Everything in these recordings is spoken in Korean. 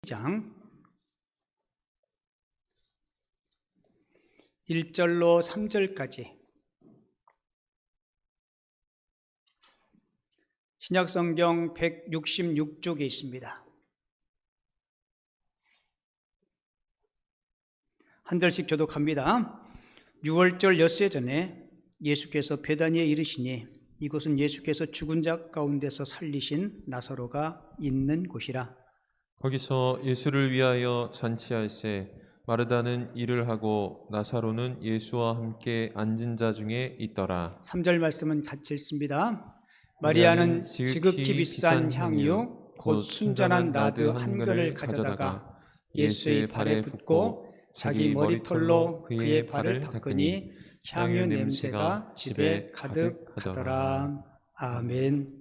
장 1절로 3절까지 신약성경 166쪽에 있습니다. 한 절씩 저도 갑니다. 6월절 엿새 전에 예수께서 베다니에 이르시니 이곳은 예수께서 죽은 자 가운데서 살리신 나사로가 있는 곳이라. 거기서 예수를 위하여 잔치할세 마르다는 일을 하고 나사로는 예수와 함께 앉은 자 중에 있더라. 3절 말씀은 같이 읽습니다. 마리아는 지극히 비싼 향유 곧 순전한 나드 한 그릇을 가져다가 예수의 발에 붓고 자기 머리털로 그의 발을 닦으니 향유 냄새가 집에 가득하더라. 아멘.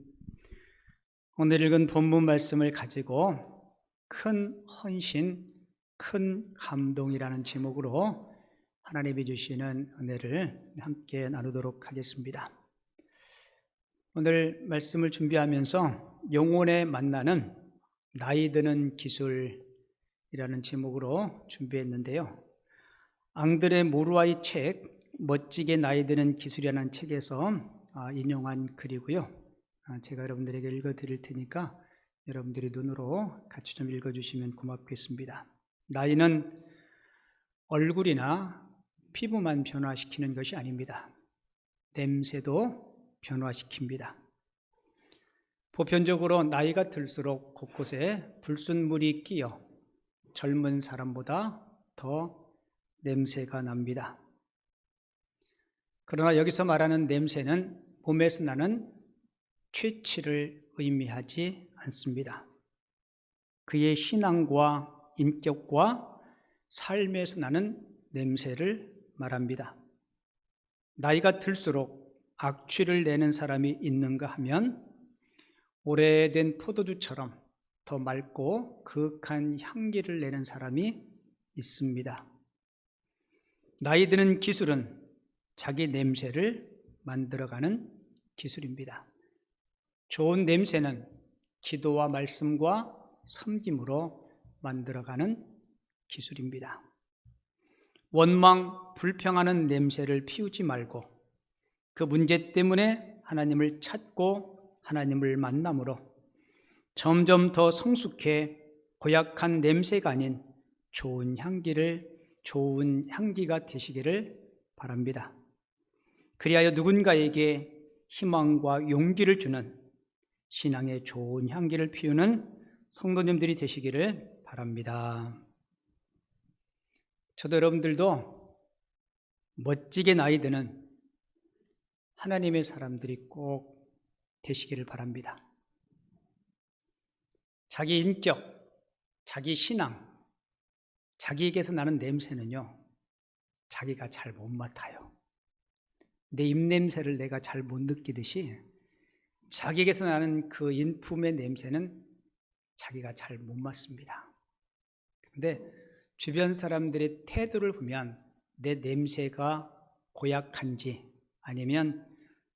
오늘 읽은 본문 말씀을 가지고 큰 헌신, 큰 감동이라는 제목으로 하나님이 주시는 은혜를 함께 나누도록 하겠습니다. 오늘 말씀을 준비하면서 영혼에 만나는 나이 드는 기술이라는 제목으로 준비했는데요. 앙드레 모루아의 책 멋지게 나이 드는 기술이라는 책에서 인용한 글이고요. 제가 여러분들에게 읽어드릴 테니까 여러분들이 눈으로 같이 좀 읽어주시면 고맙겠습니다. 나이는 얼굴이나 피부만 변화시키는 것이 아닙니다. 냄새도 변화시킵니다. 보편적으로 나이가 들수록 곳곳에 불순물이 끼어 젊은 사람보다 더 냄새가 납니다. 그러나 여기서 말하는 냄새는 몸에서 나는 취치를 의미하지 않습니다. 그의 신앙과 인격과 삶에서 나는 냄새를 말합니다. 나이가 들수록 악취를 내는 사람이 있는가 하면 오래된 포도주처럼 더 맑고 그윽한 향기를 내는 사람이 있습니다. 나이 드는 기술은 자기 냄새를 만들어가는 기술입니다. 좋은 냄새는 기도와 말씀과 섬김으로 만들어가는 기술입니다. 원망, 불평하는 냄새를 피우지 말고 그 문제 때문에 하나님을 찾고 하나님을 만남으로 점점 더 성숙해 고약한 냄새가 아닌 좋은 향기가 되시기를 바랍니다. 그리하여 누군가에게 희망과 용기를 주는 신앙의 좋은 향기를 피우는 성도님들이 되시기를 바랍니다. 저도 여러분들도 멋지게 나이 드는 하나님의 사람들이 꼭 되시기를 바랍니다. 자기 인격, 자기 신앙, 자기에게서 나는 냄새는요, 자기가 잘 못 맡아요. 내 입냄새를 내가 잘 못 느끼듯이 자기에게서 나는 그 인품의 냄새는 자기가 잘 못 맡습니다. 그런데 주변 사람들의 태도를 보면 내 냄새가 고약한지 아니면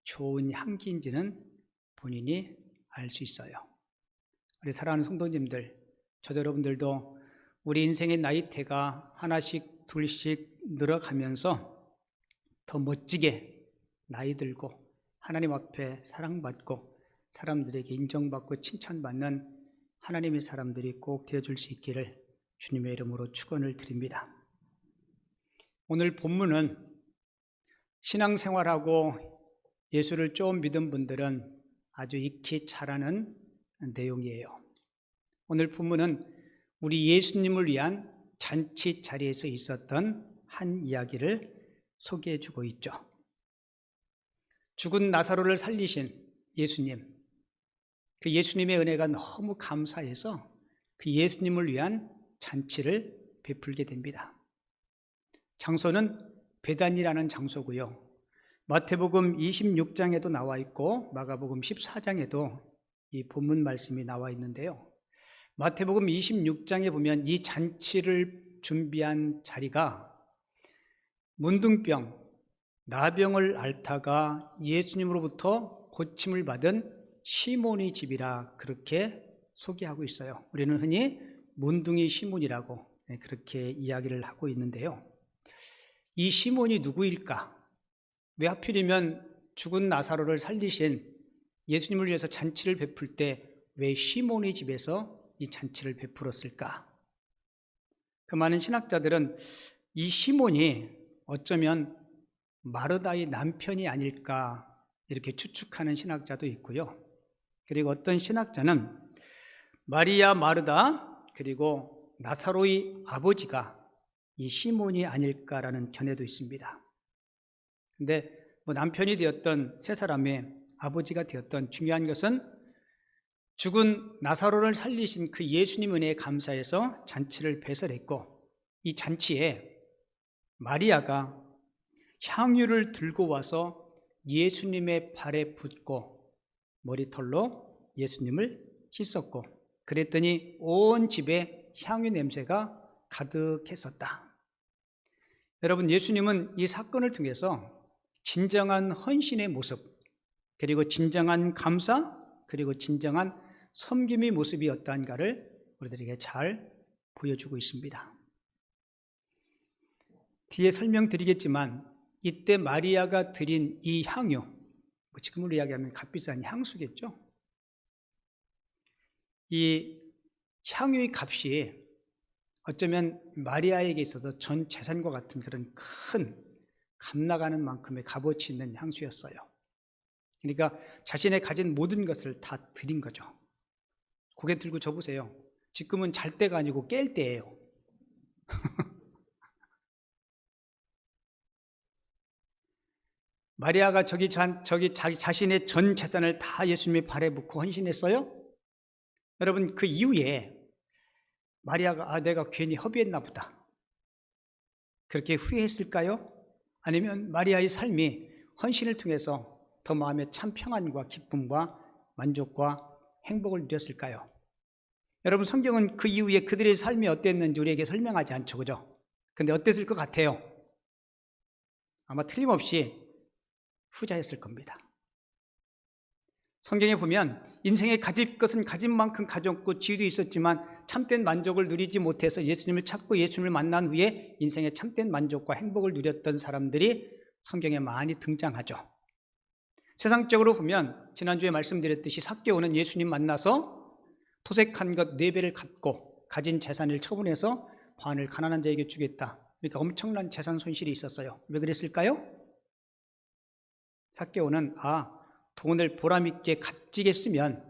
좋은 향기인지는 본인이 알 수 있어요. 우리 사랑하는 성도님들, 저도 여러분들도 우리 인생의 나이대가 하나씩 둘씩 늘어가면서 더 멋지게 나이 들고 하나님 앞에 사랑받고 사람들에게 인정받고 칭찬받는 하나님의 사람들이 꼭 되어줄 수 있기를 주님의 이름으로 축원을 드립니다. 오늘 본문은 신앙생활하고 예수를 좀 믿은 분들은 아주 익히 잘 아는 내용이에요. 오늘 본문은 우리 예수님을 위한 잔치 자리에서 있었던 한 이야기를 소개해 주고 있죠. 죽은 나사로를 살리신 예수님, 그 예수님의 은혜가 너무 감사해서 그 예수님을 위한 잔치를 베풀게 됩니다. 장소는 베다니라는 장소고요. 마태복음 26장에도 나와 있고 마가복음 14장에도 이 본문 말씀이 나와 있는데요. 마태복음 26장에 보면 이 잔치를 준비한 자리가 문둥병, 나병을 앓다가 예수님으로부터 고침을 받은 시몬의 집이라 그렇게 소개하고 있어요. 우리는 흔히 문둥이 시몬이라고 그렇게 이야기를 하고 있는데요. 이 시몬이 누구일까? 왜 하필이면 죽은 나사로를 살리신 예수님을 위해서 잔치를 베풀 때 왜 시몬의 집에서 이 잔치를 베풀었을까? 그 많은 신학자들은 이 시몬이 어쩌면 마르다의 남편이 아닐까 이렇게 추측하는 신학자도 있고요. 그리고 어떤 신학자는 마리아, 마르다 그리고 나사로의 아버지가 이 시몬이 아닐까라는 견해도 있습니다. 근데 남편이 되었던 세 사람의 아버지가 되었던 중요한 것은 죽은 나사로를 살리신 그 예수님 은혜에 감사해서 잔치를 배설했고 이 잔치에 마리아가 향유를 들고 와서 예수님의 발에 붓고 머리털로 예수님을 씻었고 그랬더니 온 집에 향유 냄새가 가득했었다. 여러분, 예수님은 이 사건을 통해서 진정한 헌신의 모습, 그리고 진정한 감사, 그리고 진정한 섬김의 모습이 어떠한가를 우리들에게 잘 보여주고 있습니다. 뒤에 설명드리겠지만 이때 마리아가 드린 이 향유, 지금으로 이야기하면 값비싼 향수겠죠. 이 향유의 값이 어쩌면 마리아에게 있어서 전 재산과 같은 그런 큰 값나가는 만큼의 값어치 있는 향수였어요. 그러니까 자신의 가진 모든 것을 다 드린 거죠. 고개 들고 접으세요. 지금은 잘 때가 아니고 깰 때예요. 마리아가 자신의 전 재산을 다 예수님의 발에 묻고 헌신했어요? 여러분, 그 이후에 마리아가 내가 괜히 허비했나 보다 그렇게 후회했을까요? 아니면 마리아의 삶이 헌신을 통해서 더 마음에 참 평안과 기쁨과 만족과 행복을 누렸을까요? 여러분, 성경은 그 이후에 그들의 삶이 어땠는지 우리에게 설명하지 않죠, 그죠? 근데 어땠을 것 같아요? 아마 틀림없이 후자였을 겁니다. 성경에 보면 인생에 가질 것은 가진 만큼 가졌고 지위도 있었지만 참된 만족을 누리지 못해서 예수님을 찾고 예수님을 만난 후에 인생의 참된 만족과 행복을 누렸던 사람들이 성경에 많이 등장하죠. 세상적으로 보면 지난주에 말씀드렸듯이 삭개오는 예수님 만나서 토색한 것 4배를 갚고 가진 재산을 처분해서 반을 가난한 자에게 주겠다. 그러니까 엄청난 재산 손실이 있었어요. 왜 그랬을까요? 삭개오는 돈을 보람있게 값지게 쓰면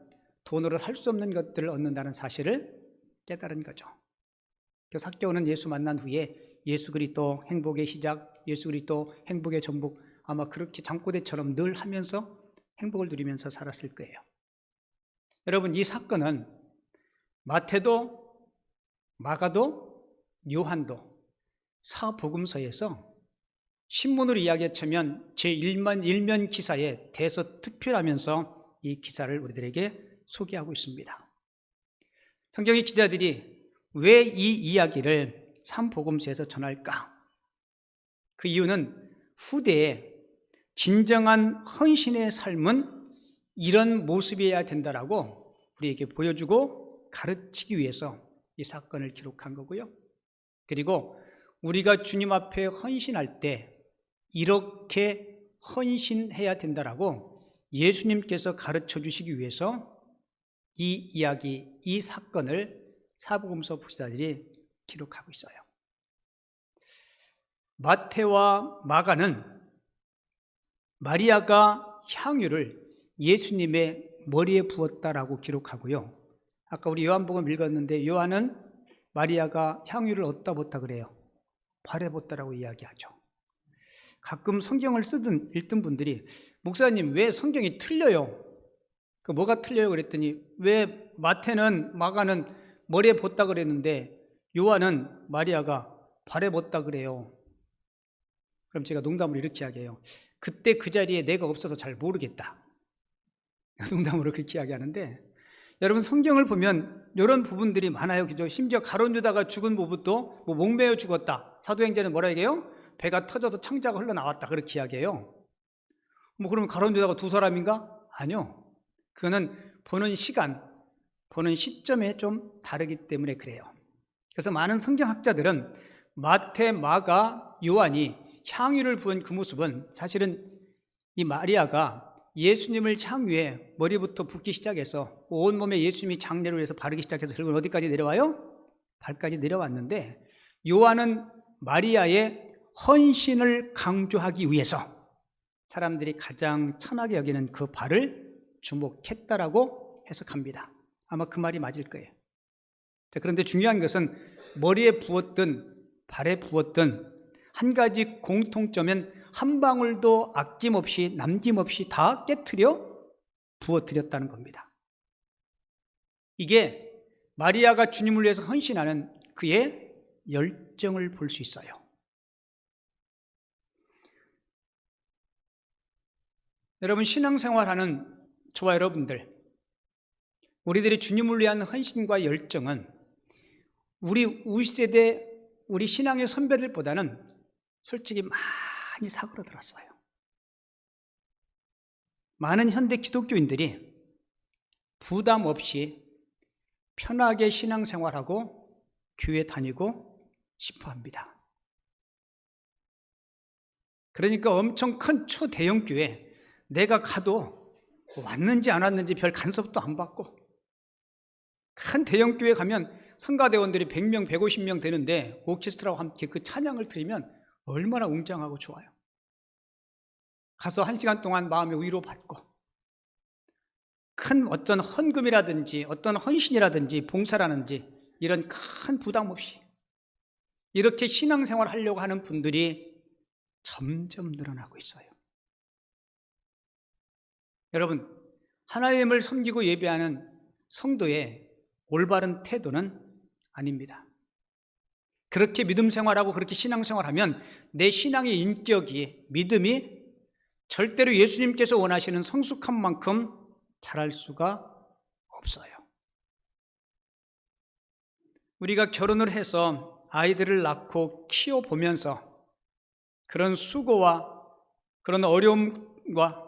돈으로 살 수 없는 것들을 얻는다는 사실을 깨달은 거죠. 그래서 삭개오는 예수 만난 후에 예수 그리스도 행복의 시작, 예수 그리스도 행복의 전복, 아마 그렇게 잠꼬대처럼 늘 하면서 행복을 누리면서 살았을 거예요. 여러분, 이 사건은 마태도 마가도 요한도 사복음서에서 신문으로 이야기하자면 제1면 기사에 대서특필하면서 이 기사를 우리들에게 소개하고 있습니다. 성경의 기자들이 왜 이 이야기를 삼복음서에서 전할까? 그 이유는 후대에 진정한 헌신의 삶은 이런 모습이어야 된다라고 우리에게 보여주고 가르치기 위해서 이 사건을 기록한 거고요. 그리고 우리가 주님 앞에 헌신할 때 이렇게 헌신해야 된다라고 예수님께서 가르쳐 주시기 위해서 이 이야기, 이 사건을 사복음서 기자들이 기록하고 있어요. 마태와 마가는 마리아가 향유를 예수님의 머리에 부었다라고 기록하고요. 아까 우리 요한복음 읽었는데 요한은 마리아가 향유를 어디다 붓다 그래요? 발에 붓다라고 이야기하죠. 가끔 성경을 읽던 분들이 목사님 왜 성경이 틀려요? 그 뭐가 틀려요? 그랬더니 왜 마태는 마가는 머리에 붓다 그랬는데 요한은 마리아가 발에 붓다 그래요? 그럼 제가 농담으로 이렇게 이야기해요. 그때 그 자리에 내가 없어서 잘 모르겠다. 농담으로 그렇게 이야기하는데 여러분, 성경을 보면 이런 부분들이 많아요. 그죠? 심지어 가룟 유다가 죽은 부분도 목매어 죽었다. 사도행전은 뭐라 얘기해요? 배가 터져서 창자가 흘러나왔다. 그렇게 이야기해요. 그러면 가룟 유다가 두 사람인가? 아니요. 그거는 보는 시간, 보는 시점에 좀 다르기 때문에 그래요. 그래서 많은 성경학자들은 마태, 마가, 요한이 향유를 부은 그 모습은 사실은 이 마리아가 예수님을 향유에 머리부터 붓기 시작해서 온몸에 예수님이 장례를 위해서 바르기 시작해서 결국은 어디까지 내려와요? 발까지 내려왔는데, 요한은 마리아의 헌신을 강조하기 위해서 사람들이 가장 천하게 여기는 그 발을 주목했다라고 해석합니다. 아마 그 말이 맞을 거예요. 그런데 중요한 것은 머리에 부었든 발에 부었든 한 가지 공통점은 한 방울도 아낌없이 남김없이 다 깨트려 부어뜨렸다는 겁니다. 이게 마리아가 주님을 위해서 헌신하는 그의 열정을 볼 수 있어요. 여러분, 신앙생활하는 저와 여러분들, 우리들이 주님을 위한 헌신과 열정은 우리 세대, 우리 신앙의 선배들보다는 솔직히 많이 사그러들었어요. 많은 현대 기독교인들이 부담 없이 편하게 신앙생활하고 교회 다니고 싶어 합니다. 그러니까 엄청 큰 초대형 교회, 내가 가도 왔는지 안 왔는지 별 간섭도 안 받고, 큰 대형 교회 가면 성가대원들이 100명, 150명 되는데 오케스트라와 함께 그 찬양을 들으면 얼마나 웅장하고 좋아요. 가서 1시간 동안 마음의 위로받고, 큰 어떤 헌금이라든지 어떤 헌신이라든지 봉사라든지 이런 큰 부담 없이 이렇게 신앙생활 하려고 하는 분들이 점점 늘어나고 있어요. 여러분, 하나님을 섬기고 예배하는 성도의 올바른 태도는 아닙니다. 그렇게 믿음 생활하고 그렇게 신앙생활하면 내 신앙의 인격이, 믿음이 절대로 예수님께서 원하시는 성숙한 만큼 자랄 수가 없어요. 우리가 결혼을 해서 아이들을 낳고 키워보면서 그런 수고와 그런 어려움과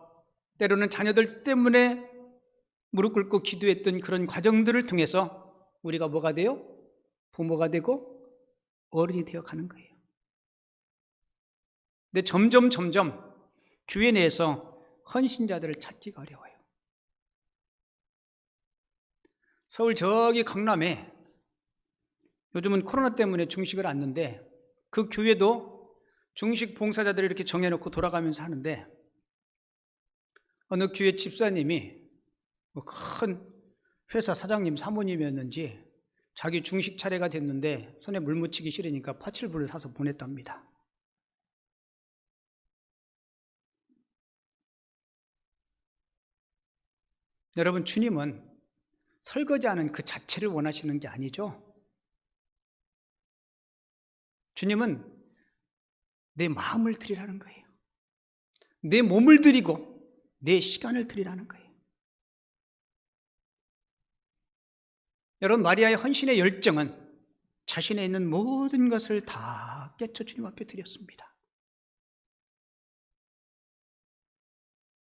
때로는 자녀들 때문에 무릎 꿇고 기도했던 그런 과정들을 통해서 우리가 뭐가 돼요? 부모가 되고 어른이 되어 가는 거예요. 근데 점점 교회 내에서 헌신자들을 찾기가 어려워요. 서울 저기 강남에 요즘은 코로나 때문에 중식을 안는데 그 교회도 중식 봉사자들을 이렇게 정해놓고 돌아가면서 하는데, 어느 교회 집사님이 큰 회사 사장님 사모님이었는지 자기 중식 차례가 됐는데 손에 물 묻히기 싫으니까 파출부를 사서 보냈답니다. 여러분, 주님은 설거지하는 그 자체를 원하시는 게 아니죠. 주님은 내 마음을 드리라는 거예요. 내 몸을 드리고 내 시간을 드리라는 거예요. 여러분, 마리아의 헌신의 열정은 자신에 있는 모든 것을 다 깨쳐 주님 앞에 드렸습니다.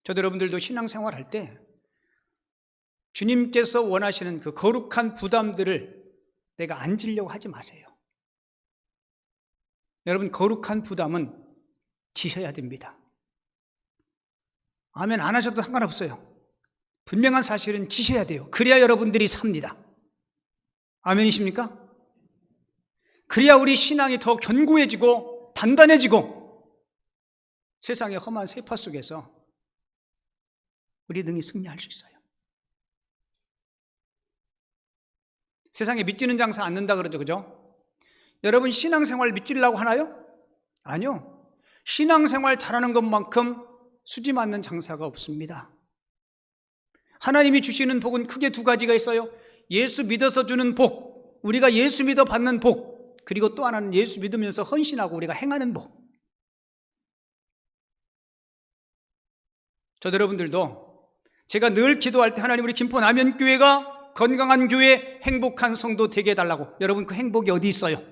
저도 여러분들도 신앙생활 할 때 주님께서 원하시는 그 거룩한 부담들을 내가 안 지려고 하지 마세요. 여러분, 거룩한 부담은 지셔야 됩니다. 아멘 안 하셔도 상관없어요. 분명한 사실은 지셔야 돼요. 그래야 여러분들이 삽니다. 아멘이십니까? 그래야 우리 신앙이 더 견고해지고 단단해지고 세상의 험한 세파 속에서 우리 등이 승리할 수 있어요. 세상에 밑지는 장사 않는다 그러죠, 그죠? 여러분, 신앙생활 밑지려고 하나요? 아니요. 신앙생활 잘하는 것만큼 수지 맞는 장사가 없습니다. 하나님이 주시는 복은 크게 두 가지가 있어요. 예수 믿어서 주는 복, 우리가 예수 믿어 받는 복, 그리고 또 하나는 예수 믿으면서 헌신하고 우리가 행하는 복. 저도 여러분들도 제가 늘 기도할 때 하나님, 우리 김포 남현교회가 건강한 교회, 행복한 성도 되게 해달라고. 여러분, 그 행복이 어디 있어요?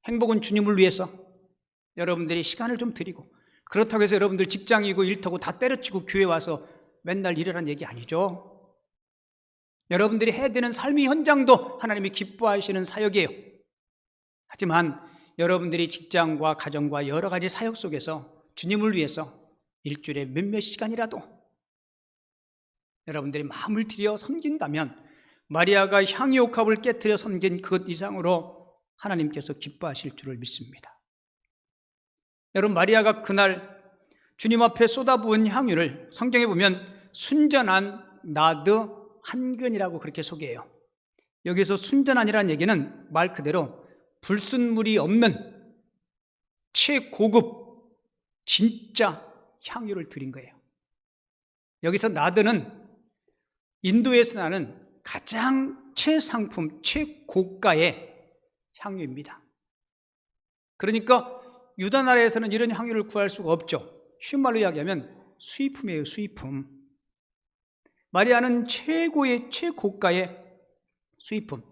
행복은 주님을 위해서 여러분들이 시간을 좀 드리고, 그렇다고 해서 여러분들 직장이고 일터고 다 때려치고 교회 와서 맨날 일하라는 얘기 아니죠. 여러분들이 해야 되는 삶의 현장도 하나님이 기뻐하시는 사역이에요. 하지만 여러분들이 직장과 가정과 여러 가지 사역 속에서 주님을 위해서 일주일에 몇몇 시간이라도 여러분들이 마음을 들여 섬긴다면 마리아가 향유옥합을 깨뜨려 섬긴 그것 이상으로 하나님께서 기뻐하실 줄을 믿습니다. 여러분, 마리아가 그날 주님 앞에 쏟아부은 향유를 성경에 보면 순전한 나드 한 근이라고 그렇게 소개해요. 여기서 순전한이라는 얘기는 말 그대로 불순물이 없는 최고급 진짜 향유를 드린 거예요. 여기서 나드는 인도에서 나는 가장 최상품, 최고가의 향유입니다. 그러니까 유다 나라에서는 이런 향유를 구할 수가 없죠. 쉬운 말로 이야기하면 수입품이에요, 수입품. 마리아는 최고의 최고가의 수입품.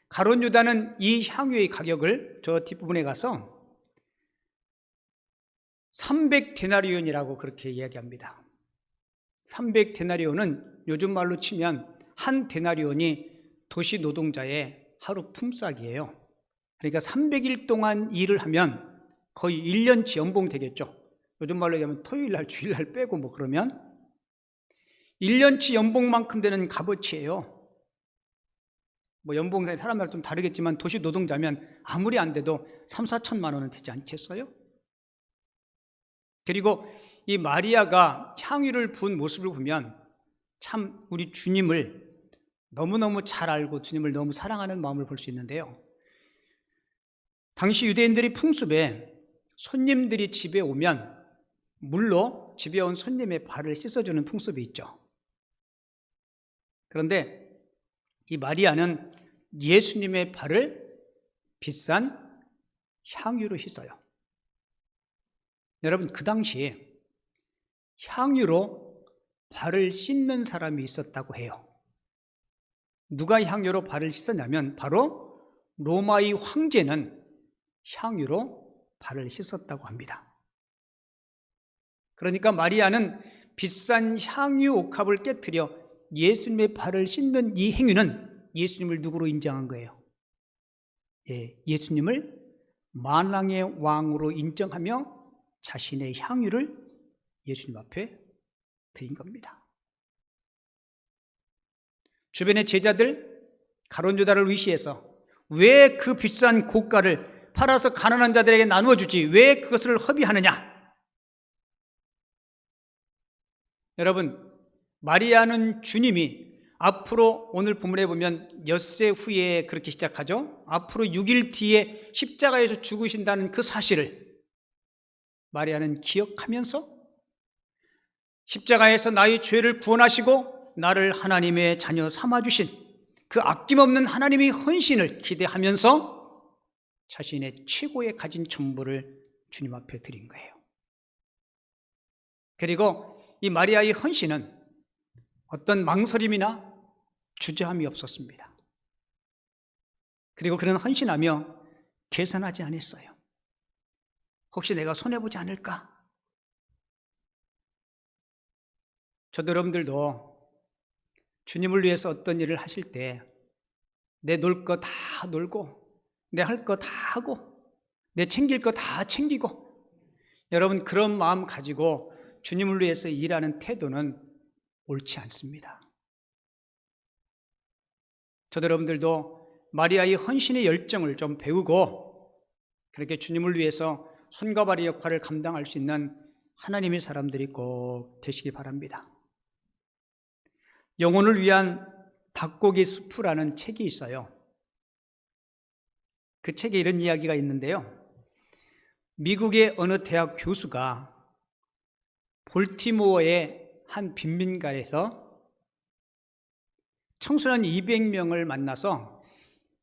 가룟 유다는 이 향유의 가격을 저 뒷부분에 가서 300데나리온이라고 그렇게 이야기합니다. 300데나리온은 요즘 말로 치면 한 데나리온이 도시 노동자의 하루 품삯이에요. 그러니까 300일 동안 일을 하면 거의 1년치 연봉 되겠죠. 요즘 말로 얘기하면 토요일날 주일날 빼고 뭐 그러면 1년치 연봉만큼 되는 값어치예요. 뭐 연봉상에 사람마다 좀 다르겠지만 도시 노동자면 아무리 안 돼도 3, 4천만 원은 되지 않겠어요? 그리고 이 마리아가 향유를 부은 모습을 보면 참 우리 주님을 너무너무 잘 알고 주님을 너무 사랑하는 마음을 볼 수 있는데요. 당시 유대인들이 풍습에 손님들이 집에 오면 물로 집에 온 손님의 발을 씻어주는 풍습이 있죠. 그런데 이 마리아는 예수님의 발을 비싼 향유로 씻어요. 여러분, 그 당시에 향유로 발을 씻는 사람이 있었다고 해요. 누가 향유로 발을 씻었냐면 바로 로마의 황제는 향유로 발을 씻었다고 합니다. 그러니까 마리아는 비싼 향유 옥합을 깨뜨려 예수님의 발을 씻는 이 행위는 예수님을 누구로 인정한 거예요? 예수님을 만왕의 왕으로 인정하며 자신의 향유를 예수님 앞에 드린 겁니다. 주변의 제자들 가룟 유다를 위시해서 왜 그 비싼 고가를 팔아서 가난한 자들에게 나누어 주지 왜 그것을 허비하느냐? 여러분, 마리아는 주님이 앞으로 오늘 본문에 보면 엿새 후에 그렇게 시작하죠. 앞으로 6일 뒤에 십자가에서 죽으신다는 그 사실을 마리아는 기억하면서 십자가에서 나의 죄를 구원하시고 나를 하나님의 자녀 삼아주신 그 아낌없는 하나님의 헌신을 기대하면서 자신의 최고의 가진 전부를 주님 앞에 드린 거예요. 그리고 이 마리아의 헌신은 어떤 망설임이나 주저함이 없었습니다. 그리고 그는 헌신하며 계산하지 않았어요. 혹시 내가 손해보지 않을까? 저도 여러분들도 주님을 위해서 어떤 일을 하실 때 내 놀 거 다 놀고 내 할 거 다 하고 내 챙길 거 다 챙기고 여러분 그런 마음 가지고 주님을 위해서 일하는 태도는 옳지 않습니다. 저도 여러분들도 마리아의 헌신의 열정을 좀 배우고 그렇게 주님을 위해서 손과 발의 역할을 감당할 수 있는 하나님의 사람들이 꼭 되시기 바랍니다. 영혼을 위한 닭고기 수프라는 책이 있어요. 그 책에 이런 이야기가 있는데요. 미국의 어느 대학 교수가 볼티모어의 한 빈민가에서 청소년 200명을 만나서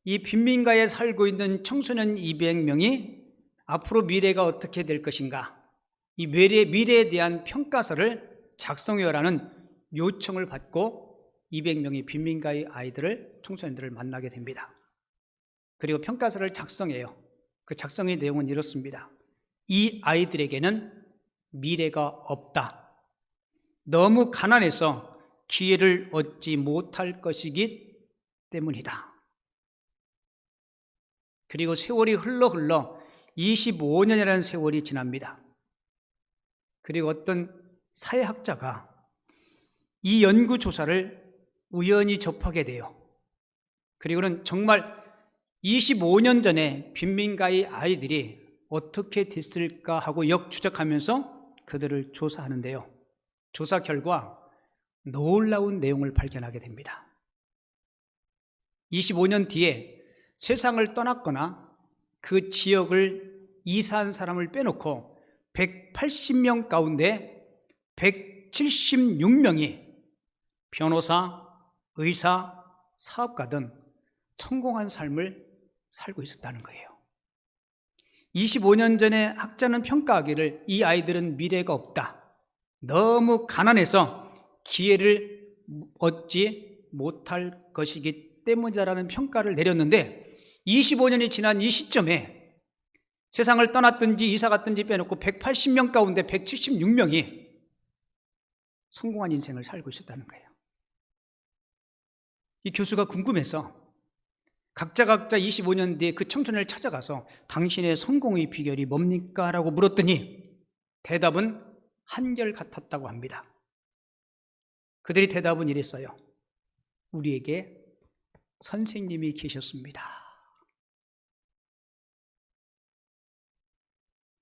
이 빈민가에 살고 있는 청소년 200명이 앞으로 미래가 어떻게 될 것인가, 이 미래에 대한 평가서를 작성해라는 요청을 받고 200명의 빈민가의 청소년들을 만나게 됩니다. 그리고 평가서를 작성해요. 그 작성의 내용은 이렇습니다. 이 아이들에게는 미래가 없다. 너무 가난해서 기회를 얻지 못할 것이기 때문이다. 그리고 세월이 흘러 25년이라는 세월이 지납니다. 그리고 어떤 사회학자가 이 연구조사를 우연히 접하게 돼요. 그리고는 정말 25년 전에 빈민가의 아이들이 어떻게 됐을까 하고 역추적하면서 그들을 조사하는데요. 조사 결과 놀라운 내용을 발견하게 됩니다. 25년 뒤에 세상을 떠났거나 그 지역을 이사한 사람을 빼놓고 180명 가운데 176명이 변호사, 의사, 사업가 등 성공한 삶을 살고 있었다는 거예요. 25년 전에 학자는 평가하기를 이 아이들은 미래가 없다. 너무 가난해서 기회를 얻지 못할 것이기 때문이다라는 평가를 내렸는데 25년이 지난 이 시점에 세상을 떠났든지 이사 갔든지 빼놓고 180명 가운데 176명이 성공한 인생을 살고 있었다는 거예요. 이 교수가 궁금해서 각자 25년 뒤에 그 청소년을 찾아가서 당신의 성공의 비결이 뭡니까? 라고 물었더니 대답은 한결같았다고 합니다. 그들이 대답은 이랬어요. 우리에게 선생님이 계셨습니다.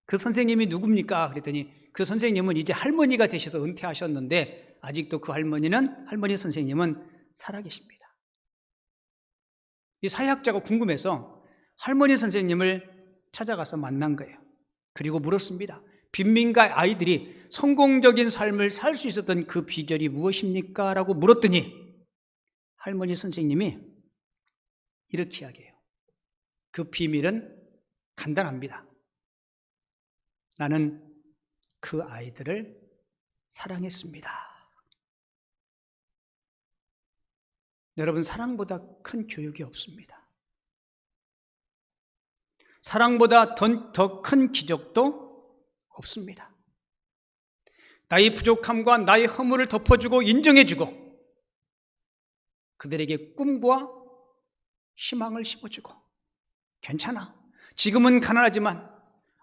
그 선생님이 누굽니까? 그랬더니 그 선생님은 이제 할머니가 되셔서 은퇴하셨는데 아직도 그 할머니 선생님은 살아계십니다. 이 사회학자가 궁금해서 할머니 선생님을 찾아가서 만난 거예요. 그리고 물었습니다. 빈민가 아이들이 성공적인 삶을 살 수 있었던 그 비결이 무엇입니까? 라고 물었더니 할머니 선생님이 이렇게 이야기해요. 그 비밀은 간단합니다. 나는 그 아이들을 사랑했습니다. 여러분, 사랑보다 큰 교육이 없습니다. 사랑보다 더 큰 기적도 없습니다. 나의 부족함과 나의 허물을 덮어주고 인정해주고 그들에게 꿈과 희망을 심어주고 괜찮아. 지금은 가난하지만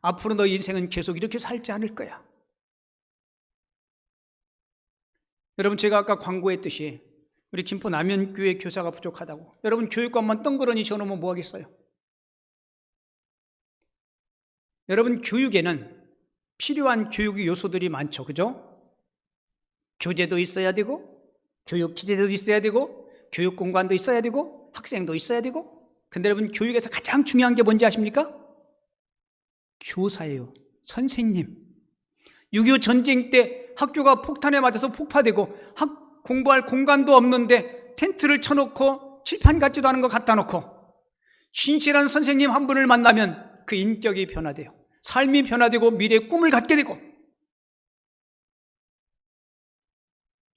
앞으로 너 인생은 계속 이렇게 살지 않을 거야. 여러분, 제가 아까 광고했듯이 우리 김포 남현교회 교사가 부족하다고. 여러분, 교육관만 덩그러니 지어놓으면 뭐 하겠어요? 여러분, 교육에는 필요한 교육의 요소들이 많죠. 그죠? 교재도 있어야 되고 교육 기재도 있어야 되고 교육 공간도 있어야 되고 학생도 있어야 되고. 근데 여러분, 교육에서 가장 중요한 게 뭔지 아십니까? 교사예요. 선생님. 6.25 전쟁 때 학교가 폭탄에 맞아서 폭파되고 공부할 공간도 없는데 텐트를 쳐놓고 칠판 같지도 않은 거 갖다 놓고 신실한 선생님 한 분을 만나면 그 인격이 변화돼요. 삶이 변화되고 미래의 꿈을 갖게 되고.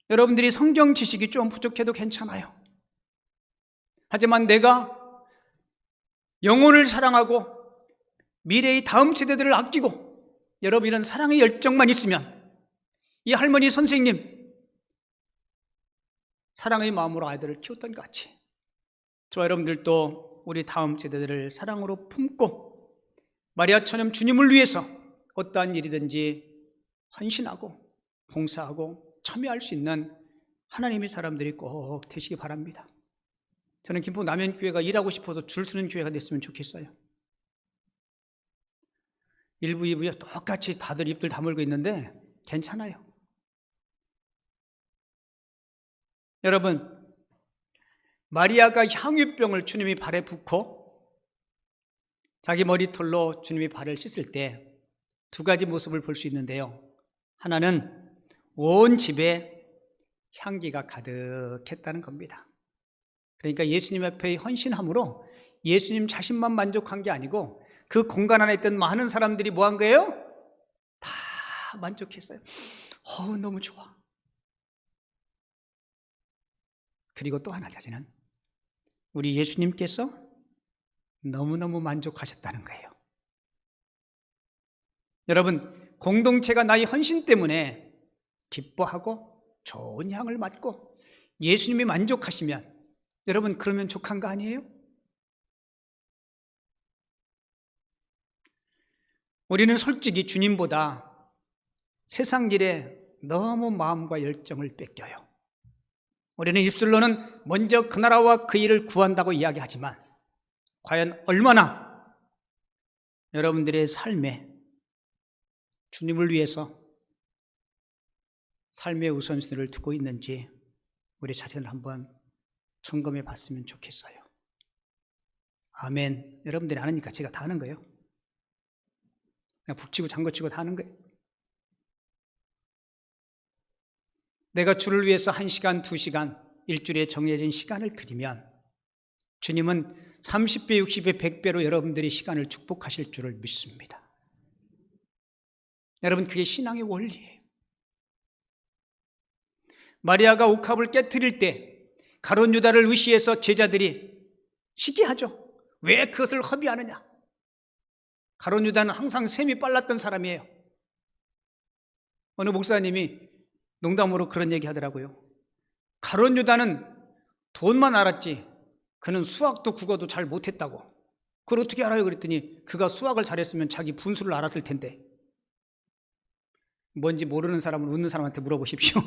여러분들이 성경 지식이 좀 부족해도 괜찮아요. 하지만 내가 영혼을 사랑하고 미래의 다음 세대들을 아끼고 여러분 이런 사랑의 열정만 있으면 이 할머니 선생님 사랑의 마음으로 아이들을 키웠던 것 같이 저와 여러분들도 우리 다음 세대들을 사랑으로 품고 마리아처럼 주님을 위해서 어떠한 일이든지 헌신하고 봉사하고 참여할 수 있는 하나님의 사람들이 꼭 되시기 바랍니다. 저는 김포 남현교회가 일하고 싶어서 줄 서는 교회가 됐으면 좋겠어요. 1부, 2부에 똑같이 다들 입들 다물고 있는데 괜찮아요. 여러분, 마리아가 향유병을 주님이 발에 붓고 자기 머리털로 주님이 발을 씻을 때 두 가지 모습을 볼 수 있는데요. 하나는 온 집에 향기가 가득했다는 겁니다. 그러니까 예수님 앞에 헌신함으로 예수님 자신만 만족한 게 아니고 그 공간 안에 있던 많은 사람들이 뭐 한 거예요? 다 만족했어요. 너무 좋아. 그리고 또 하나 가지는 우리 예수님께서 너무너무 만족하셨다는 거예요. 여러분, 공동체가 나의 헌신 때문에 기뻐하고 좋은 향을 맡고 예수님이 만족하시면 여러분, 그러면 족한 거 아니에요? 우리는 솔직히 주님보다 세상 일에 너무 마음과 열정을 뺏겨요. 우리는 입술로는 먼저 그 나라와 그 일을 구한다고 이야기하지만 과연 얼마나 여러분들의 삶에 주님을 위해서 삶의 우선순위를 두고 있는지 우리 자신을 한번 점검해 봤으면 좋겠어요. 아멘. 여러분들이 아니까 제가 다 하는 거예요. 그냥 북치고 장구치고 다 하는 거예요. 내가 주를 위해서 1시간, 2시간, 일주일에 정해진 시간을 드리면 주님은 30배, 60배, 100배로 여러분들이 시간을 축복하실 줄을 믿습니다. 여러분, 그게 신앙의 원리예요. 마리아가 옥합을 깨트릴 때 가룟 유다를 의시해서 제자들이 시기하죠. 왜 그것을 허비하느냐? 가룟 유다는 항상 셈이 빨랐던 사람이에요. 어느 목사님이 농담으로 그런 얘기 하더라고요. 가룟 유다는 돈만 알았지 그는 수학도 국어도 잘 못했다고. 그걸 어떻게 알아요? 그랬더니 그가 수학을 잘했으면 자기 분수를 알았을 텐데. 뭔지 모르는 사람은 웃는 사람한테 물어보십시오.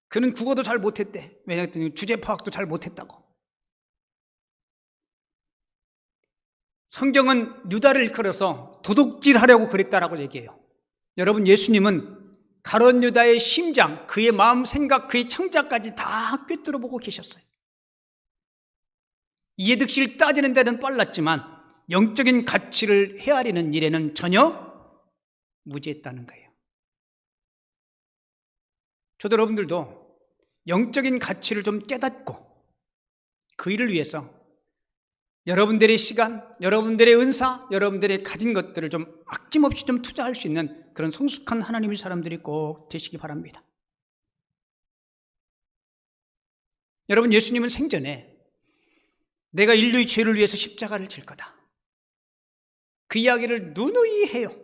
그는 국어도 잘 못했대. 왜냐하면 주제 파악도 잘 못했다고. 성경은 유다를 일컬어서 도둑질하려고 그랬다라고 얘기해요. 여러분, 예수님은 가룟 유다의 심장, 그의 마음, 생각, 그의 창자까지 다 꿰뚫어 보고 계셨어요. 이해득실 따지는 데는 빨랐지만 영적인 가치를 헤아리는 일에는 전혀 무지했다는 거예요. 저도 여러분들도 영적인 가치를 좀 깨닫고 그 일을 위해서 여러분들의 시간, 여러분들의 은사, 여러분들의 가진 것들을 좀 아낌없이 좀 투자할 수 있는 그런 성숙한 하나님의 사람들이 꼭 되시기 바랍니다. 여러분, 예수님은 생전에 내가 인류의 죄를 위해서 십자가를 질 거다, 그 이야기를 누누이 해요.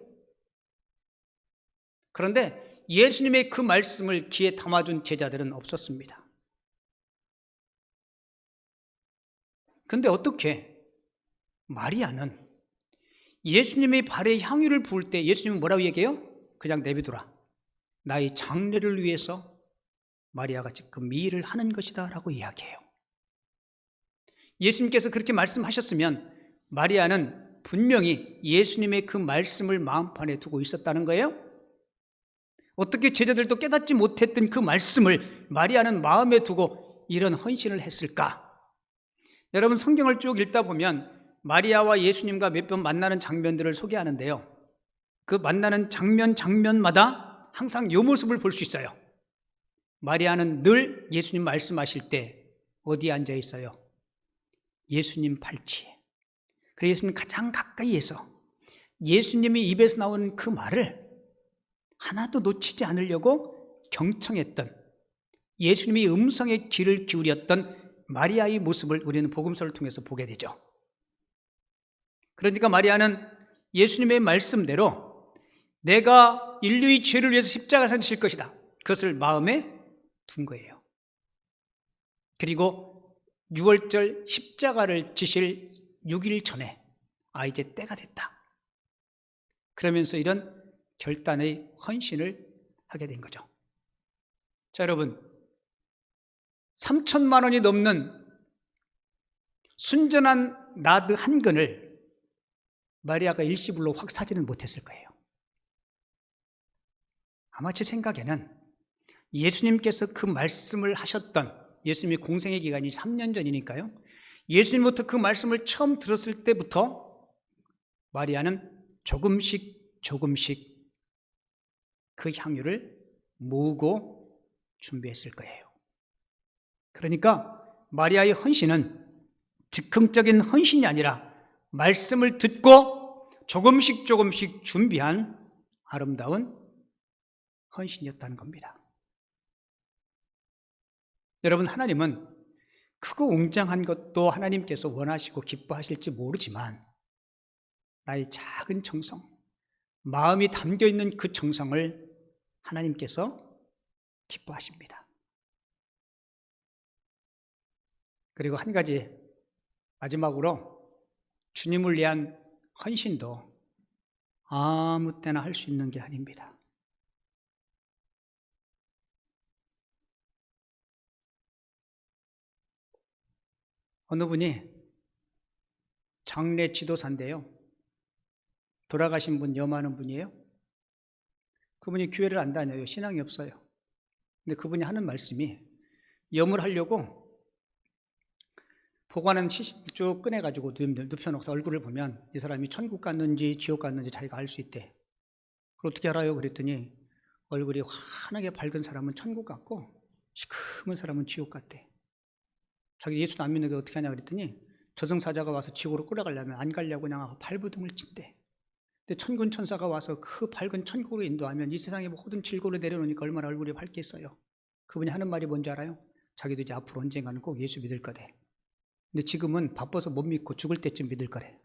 그런데 예수님의 그 말씀을 귀에 담아준 제자들은 없었습니다. 그런데 어떻게 마리아는 예수님의 발에 향유를 부을 때 예수님은 뭐라고 얘기해요? 그냥 내비두라. 나의 장례를 위해서 마리아가 지금 이 일을 하는 것이다 라고 이야기해요. 예수님께서 그렇게 말씀하셨으면 마리아는 분명히 예수님의 그 말씀을 마음판에 두고 있었다는 거예요. 어떻게 제자들도 깨닫지 못했던 그 말씀을 마리아는 마음에 두고 이런 헌신을 했을까? 여러분, 성경을 쭉 읽다 보면 마리아와 예수님과 몇 번 만나는 장면들을 소개하는데요, 그 만나는 장면마다 항상 이 모습을 볼 수 있어요. 마리아는 늘 예수님 말씀하실 때 어디에 앉아 있어요? 예수님 팔찌에. 그래서 예수님 가장 가까이에서 예수님이 입에서 나오는 그 말을 하나도 놓치지 않으려고 경청했던, 예수님이 음성에 귀를 기울였던 마리아의 모습을 우리는 복음서를 통해서 보게 되죠. 그러니까 마리아는 예수님의 말씀대로 내가 인류의 죄를 위해서 십자가에 질 것이다, 그것을 마음에 둔 거예요. 그리고 6월절 십자가를 지실 6일 전에 이제 때가 됐다, 그러면서 이런 결단의 헌신을 하게 된 거죠. 자, 여러분, 3천만 원이 넘는 순전한 나드 한 근을 마리아가 일시불로 확 사지는 못했을 거예요. 아마 제 생각에는 예수님께서 그 말씀을 하셨던, 예수님의 공생의 기간이 3년 전이니까요, 예수님부터 그 말씀을 처음 들었을 때부터 마리아는 조금씩 그 향유를 모으고 준비했을 거예요. 그러니까 마리아의 헌신은 즉흥적인 헌신이 아니라 말씀을 듣고 조금씩 준비한 아름다운 헌신이었다는 겁니다. 여러분, 하나님은 크고 웅장한 것도 하나님께서 원하시고 기뻐하실지 모르지만 나의 작은 정성, 마음이 담겨있는 그 정성을 하나님께서 기뻐하십니다. 그리고 한 가지 마지막으로 주님을 위한 헌신도 아무 때나 할 수 있는 게 아닙니다. 어느 분이 장례 지도사인데요. 돌아가신 분 염하는 분이에요. 그분이 교회를 안 다녀요. 신앙이 없어요. 근데 그분이 하는 말씀이 염을 하려고 보관한 시신 쭉 꺼내가지고 눕혀놓고서 얼굴을 보면 이 사람이 천국 갔는지 지옥 갔는지 자기가 알 수 있대. 그걸 어떻게 알아요? 그랬더니 얼굴이 환하게 밝은 사람은 천국 갔고 시커먼 사람은 지옥 갔대. 자기 예수도 안 믿는데 어떻게 하냐 그랬더니 저승사자가 와서 지옥으로 끌어가려면 안 가려고 그냥 발버둥을 친대. 근데 천군 천사가 와서 그 밝은 천국으로 인도하면 이 세상의 모든 질고를 내려놓으니까 얼마나 얼굴이 밝겠어요. 그분이 하는 말이 뭔지 알아요? 자기도 이제 앞으로 언젠가는 꼭 예수 믿을 거래. 근데 지금은 바빠서 못 믿고 죽을 때쯤 믿을 거래.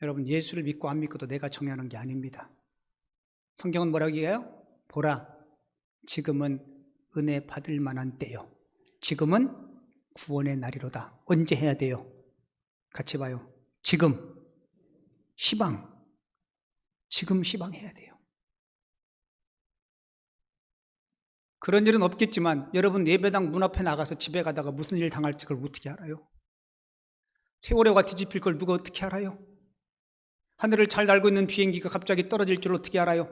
여러분, 예수를 믿고 안 믿고도 내가 정하는 게 아닙니다. 성경은 뭐라고 얘기해요? 보라, 지금은 은혜 받을 만한 때요. 지금은 구원의 날이로다. 언제 해야 돼요? 같이 봐요. 지금 시방. 지금 시방해야 돼요. 그런 일은 없겠지만 여러분 예배당 문 앞에 나가서 집에 가다가 무슨 일 당할지 그걸 어떻게 알아요? 세월호가 뒤집힐 걸 누가 어떻게 알아요? 하늘을 잘 날고 있는 비행기가 갑자기 떨어질 줄 어떻게 알아요?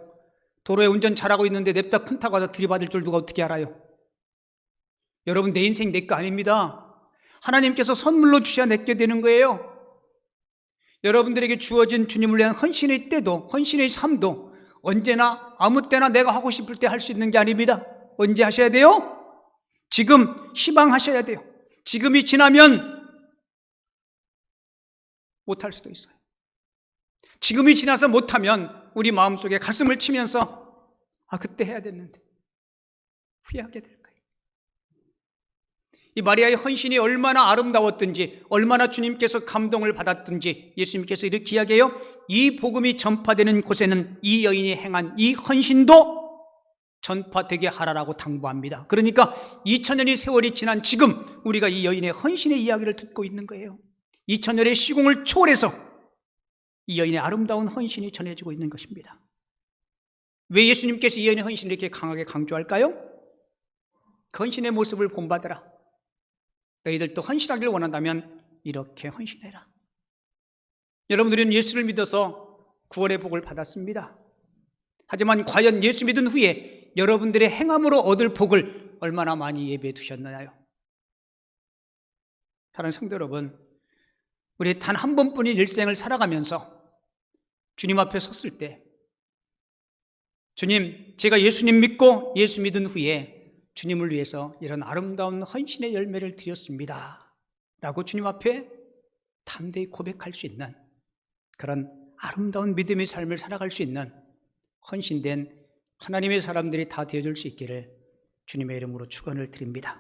도로에 운전 잘하고 있는데 냅다 큰 타고 와서 들이받을 줄 누가 어떻게 알아요? 여러분 내 인생 내 거 아닙니다. 하나님께서 선물로 주셔야 내게 되는 거예요. 여러분들에게 주어진 주님을 위한 헌신의 때도 헌신의 삶도 언제나 아무 때나 내가 하고 싶을 때 할 수 있는 게 아닙니다. 언제 하셔야 돼요? 지금 희망하셔야 돼요. 지금이 지나면 못할 수도 있어요. 지금이 지나서 못하면 우리 마음속에 가슴을 치면서 그때 해야 됐는데 후회하게 될 거예요. 이 마리아의 헌신이 얼마나 아름다웠든지 얼마나 주님께서 감동을 받았든지 예수님께서 이렇게 이야기해요. 이 복음이 전파되는 곳에는 이 여인이 행한 이 헌신도 전파되게 하라라고 당부합니다. 그러니까 2000년의 세월이 지난 지금 우리가 이 여인의 헌신의 이야기를 듣고 있는 거예요. 2000년의 시공을 초월해서 이 여인의 아름다운 헌신이 전해지고 있는 것입니다. 왜 예수님께서 이 여인의 헌신을 이렇게 강하게 강조할까요? 그 헌신의 모습을 본받으라. 너희들도 헌신하기를 원한다면 이렇게 헌신해라. 여러분들은 예수를 믿어서 구원의 복을 받았습니다. 하지만 과연 예수 믿은 후에 여러분들의 행함으로 얻을 복을 얼마나 많이 예배해 두셨나요? 사랑하는 성도 여러분, 우리 단 한 번뿐인 일생을 살아가면서 주님 앞에 섰을 때 주님, 제가 예수님 믿고 예수 믿은 후에 주님을 위해서 이런 아름다운 헌신의 열매를 드렸습니다 라고 주님 앞에 담대히 고백할 수 있는 그런 아름다운 믿음의 삶을 살아갈 수 있는 헌신된 하나님의 사람들이 다 되어줄 수 있기를 주님의 이름으로 축원을 드립니다.